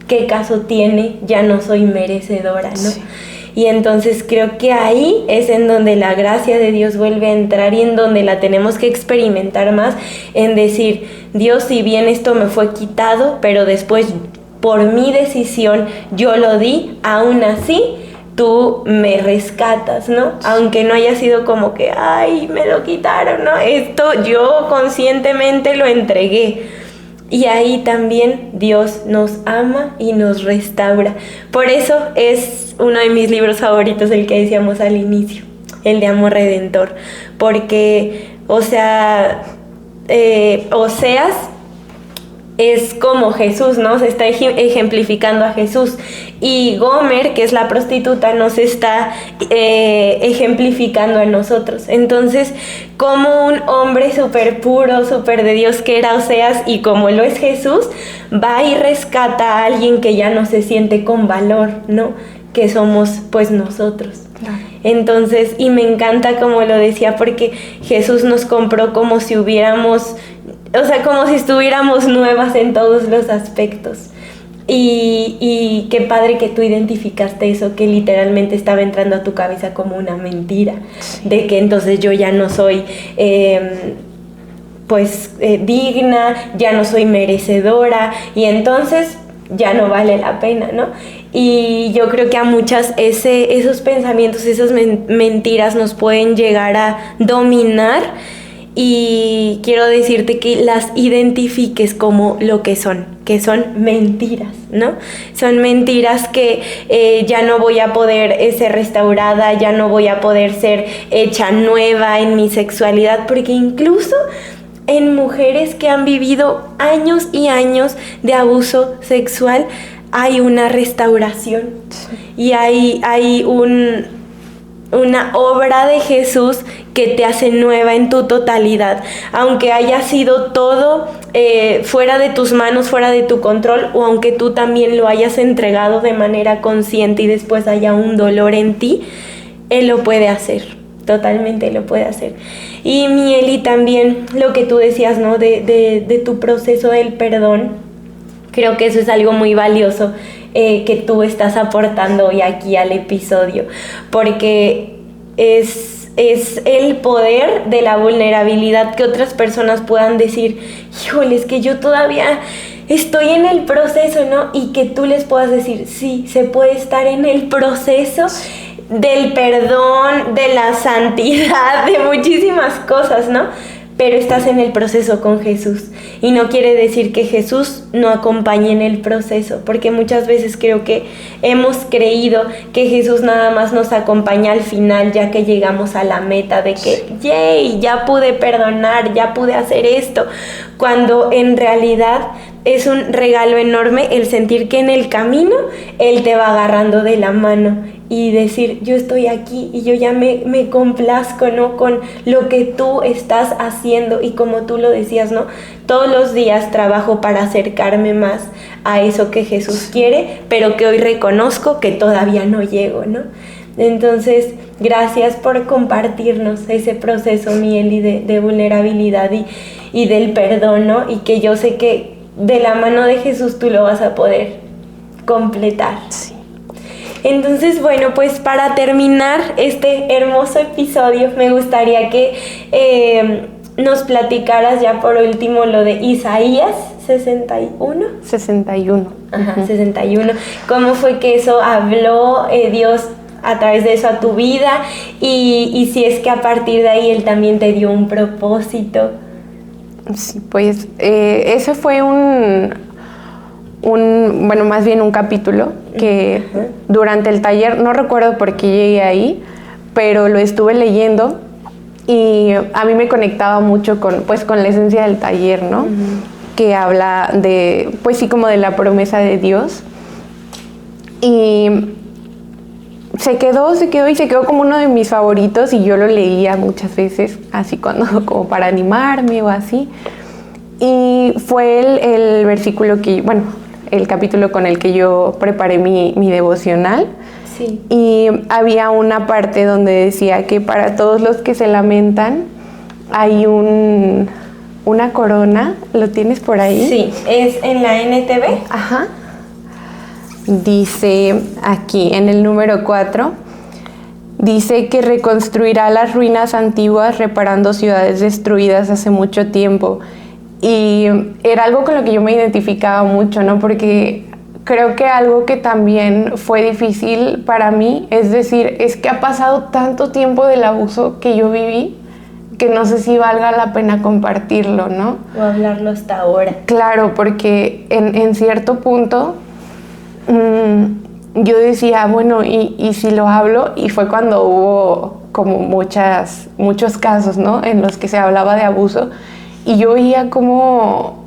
S1: ¿qué caso tiene? Ya no soy merecedora, ¿no? Sí. Y entonces creo que ahí es en donde la gracia de Dios vuelve a entrar y en donde la tenemos que experimentar más, en decir, Dios, si bien esto me fue quitado, pero después por mi decisión yo lo di, aún así tú me rescatas, ¿no? Aunque no haya sido como que, ay, me lo quitaron, ¿no? Esto yo conscientemente lo entregué. Y ahí también Dios nos ama y nos restaura. Por eso es uno de mis libros favoritos, el que decíamos al inicio, el de Amor Redentor. Porque, o sea, Oseas es como Jesús, ¿no? Se está ejemplificando a Jesús. Y Gomer, que es la prostituta, nos está ejemplificando a nosotros. Entonces, como un hombre súper puro, súper de Dios que era Oseas, y como lo es Jesús, va y rescata a alguien que ya no se siente con valor, ¿no? Que somos pues nosotros. Claro. Entonces, y me encanta como lo decía, porque Jesús nos compró como si hubiéramos, o sea, como si estuviéramos nuevas en todos los aspectos. Y qué padre que tú identificaste eso, que literalmente estaba entrando a tu cabeza como una mentira, de que entonces yo ya no soy digna, ya no soy merecedora, y entonces ya no vale la pena, ¿no? Y yo creo que a muchas esos pensamientos, esas mentiras nos pueden llegar a dominar, y quiero decirte que las identifiques como lo que son mentiras, ¿no? Son mentiras que ya no voy a poder ser restaurada, ya no voy a poder ser hecha nueva en mi sexualidad, porque incluso en mujeres que han vivido años y años de abuso sexual hay una restauración, y hay una obra de Jesús que te hace nueva en tu totalidad, aunque haya sido todo fuera de tus manos, fuera de tu control, o aunque tú también lo hayas entregado de manera consciente y después haya un dolor en ti, Él lo puede hacer, totalmente lo puede hacer. Y Mieli, también lo que tú decías, ¿no? de tu proceso del perdón, creo que eso es algo muy valioso que tú estás aportando hoy aquí al episodio, porque es el poder de la vulnerabilidad, que otras personas puedan decir, híjole, es que yo todavía estoy en el proceso, ¿no? Y que tú les puedas decir, sí, se puede estar en el proceso del perdón, de la santidad, de muchísimas cosas, ¿no? Pero estás en el proceso con Jesús, y no quiere decir que Jesús no acompañe en el proceso, porque muchas veces creo que hemos creído que Jesús nada más nos acompaña al final, ya que llegamos a la meta de que ¡yay! Ya pude perdonar, ya pude hacer esto, cuando en realidad es un regalo enorme el sentir que en el camino Él te va agarrando de la mano y decir, yo estoy aquí y yo ya me complazco, ¿no? Con lo que tú estás haciendo, y como tú lo decías, ¿no? Todos los días trabajo para acercarme más a eso que Jesús quiere, pero que hoy reconozco que todavía no llego, ¿no? Entonces, gracias por compartirnos ese proceso, Mieli, de vulnerabilidad y del perdón, ¿no? Y que yo sé que de la mano de Jesús tú lo vas a poder completar. Sí. Entonces, bueno, pues para terminar este hermoso episodio, me gustaría que nos platicaras ya por último lo de Isaías 61.
S2: 61.
S1: Ajá, 61. ¿Cómo fue que eso habló Dios a través de eso a tu vida? Y si es que a partir de ahí Él también te dio un propósito.
S2: Sí, pues ese fue bueno, más bien un capítulo que durante el taller, no recuerdo por qué llegué ahí, pero lo estuve leyendo y a mí me conectaba mucho con la esencia del taller, ¿no? Que habla de, pues sí, como de la promesa de Dios. Y se quedó como uno de mis favoritos, y yo lo leía muchas veces, así como para animarme o así. Y fue el versículo el capítulo con el que yo preparé mi devocional. Sí. Y había una parte donde decía que para todos los que se lamentan hay una corona. ¿Lo tienes por ahí?
S1: Sí, es en la NTV.
S2: Ajá. Dice aquí, en el número 4, dice que reconstruirá las ruinas antiguas, reparando ciudades destruidas hace mucho tiempo. Y era algo con lo que yo me identificaba mucho, ¿no? Porque creo que algo que también fue difícil para mí es decir, es que ha pasado tanto tiempo del abuso que yo viví que no sé si valga la pena compartirlo, ¿no?
S1: O hablarlo hasta ahora.
S2: Claro, porque en cierto punto yo decía, bueno, ¿y si lo hablo? Y fue cuando hubo como muchos casos, ¿no? En los que se hablaba de abuso. Y yo veía como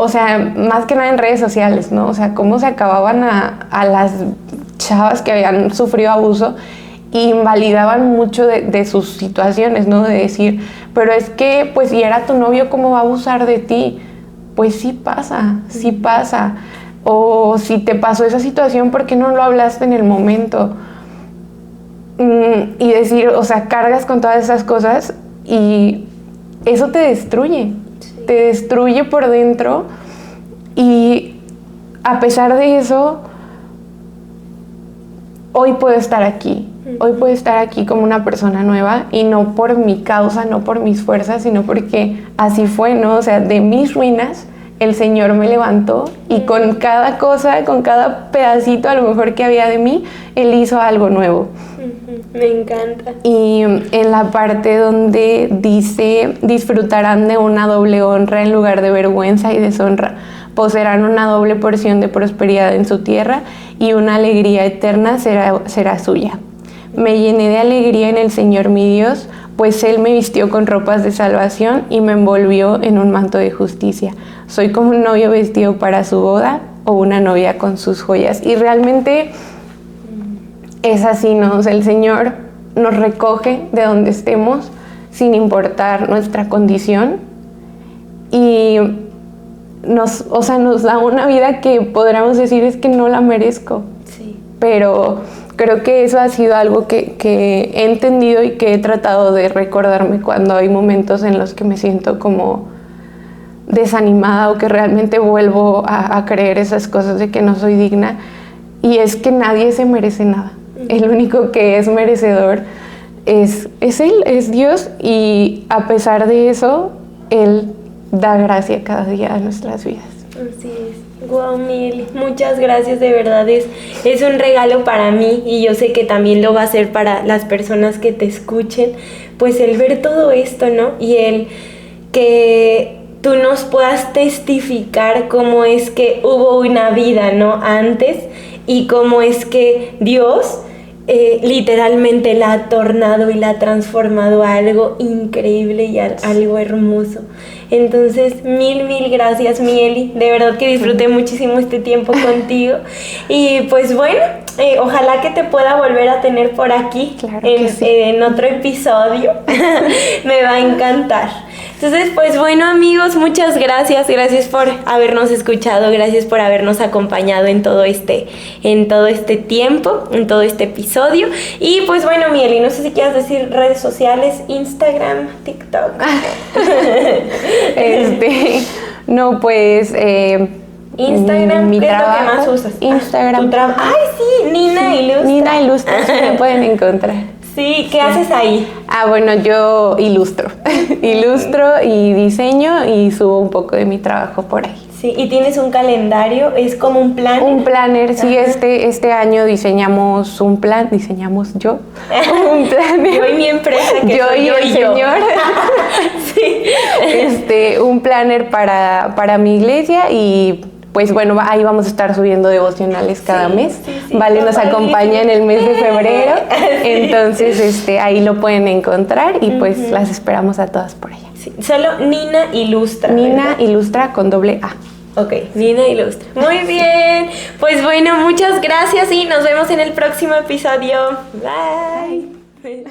S2: o sea, más que nada en redes sociales, ¿no? O sea, cómo se acababan a las chavas que habían sufrido abuso y invalidaban mucho de sus situaciones, ¿no? De decir, pero es que, pues, si era tu novio, ¿cómo va a abusar de ti? Pues sí pasa, sí pasa. O si te pasó esa situación, ¿por qué no lo hablaste en el momento? Y decir, o sea, cargas con todas esas cosas y eso te destruye. Sí. Te destruye por dentro y a pesar de eso, hoy puedo estar aquí. Hoy puedo estar aquí como una persona nueva y no por mi causa, no por mis fuerzas, sino porque así fue, ¿no? O sea, de mis ruinas el Señor me levantó y con cada cosa, con cada pedacito a lo mejor que había de mí, Él hizo algo nuevo.
S1: Me encanta.
S2: Y en la parte donde dice, disfrutarán de una doble honra en lugar de vergüenza y deshonra. Poseerán una doble porción de prosperidad en su tierra y una alegría eterna será suya. Me llené de alegría en el Señor mi Dios, pues Él me vistió con ropas de salvación y me envolvió en un manto de justicia. Soy como un novio vestido para su boda o una novia con sus joyas. Y realmente es así, ¿no? O sea, el Señor nos recoge de donde estemos sin importar nuestra condición y nos da una vida que podríamos decir es que no la merezco. Sí. Pero creo que eso ha sido algo que he entendido y que he tratado de recordarme cuando hay momentos en los que me siento como desanimada o que realmente vuelvo a creer esas cosas de que no soy digna. Y es que nadie se merece nada. El único que es merecedor es Él, es Dios, y a pesar de eso, Él da gracia cada día a nuestras vidas.
S1: Así es. Wow, Mieli, muchas gracias, de verdad es un regalo para mí y yo sé que también lo va a ser para las personas que te escuchen, pues el ver todo esto, ¿no? Y el que tú nos puedas testificar cómo es que hubo una vida, ¿no? Antes y cómo es que Dios literalmente la ha tornado y la ha transformado a algo increíble y a algo hermoso. Entonces, mil gracias, Mieli. De verdad que disfruté muchísimo este tiempo contigo. Y pues bueno, ojalá que te pueda volver a tener por aquí, claro, en otro episodio. Me va a encantar. Entonces, pues bueno, amigos, muchas gracias. Gracias por habernos escuchado, gracias por habernos acompañado en todo este tiempo, en todo este episodio. Y pues bueno, Mieli, no sé si quieras decir redes sociales, Instagram, TikTok.
S2: No, pues
S1: Instagram,
S2: mi
S1: ¿qué
S2: trabajo,
S1: es lo que más usas?
S2: Instagram.
S1: Ay, sí, Nina Ilustra.
S2: Nina Ilustra, me pueden encontrar.
S1: Sí, ¿qué haces ahí?
S2: Bueno, yo ilustro y diseño y subo un poco de mi trabajo por ahí.
S1: Sí, y tienes un calendario, es como un planner.
S2: Un planner, sí, este año diseñamos un planner. Un planner.
S1: Yo y mi empresa, que
S2: yo
S1: soy
S2: y el señor.
S1: Sí.
S2: Un planner para mi iglesia y pues bueno, ahí vamos a estar subiendo devocionales cada mes. Sí, Vale, nos acompaña en el mes de febrero. Entonces, ahí lo pueden encontrar y pues las esperamos a todas por allá.
S1: Sí. Solo Nina Ilustra.
S2: Nina Ilustra con doble A.
S1: Ok, Nina Ilustra. Muy bien. Pues bueno, muchas gracias y nos vemos en el próximo episodio. Bye.